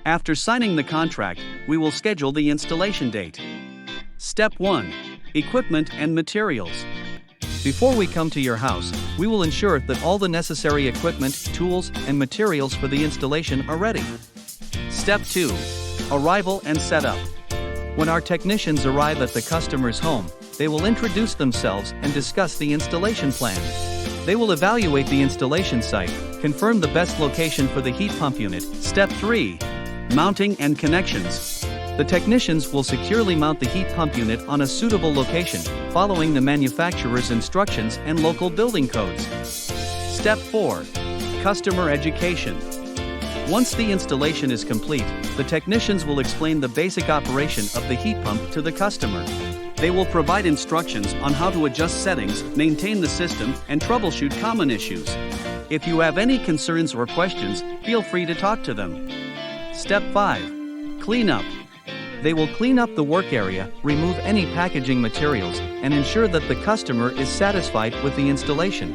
After signing the contract, we will schedule the installation date. Step 1. Equipment and materials. Before we come to your house, we will ensure that all the necessary equipment, tools, and materials for the installation are ready. Step 2. Arrival and setup. When our technicians arrive at the customer's home, they will introduce themselves and discuss the installation plan. They will evaluate the installation site, confirm the best location for the heat pump unit. Step 3. Mounting and connections. The technicians will securely mount the heat pump unit on a suitable location, following the manufacturer's instructions and local building codes. Step 4. Customer education. Once the installation is complete, the technicians will explain the basic operation of the heat pump to the customer. They will provide instructions on how to adjust settings, maintain the system, and troubleshoot common issues. If you have any concerns or questions, feel free to talk to them. Step 5. Cleanup. They will clean up the work area, remove any packaging materials, and ensure that the customer is satisfied with the installation.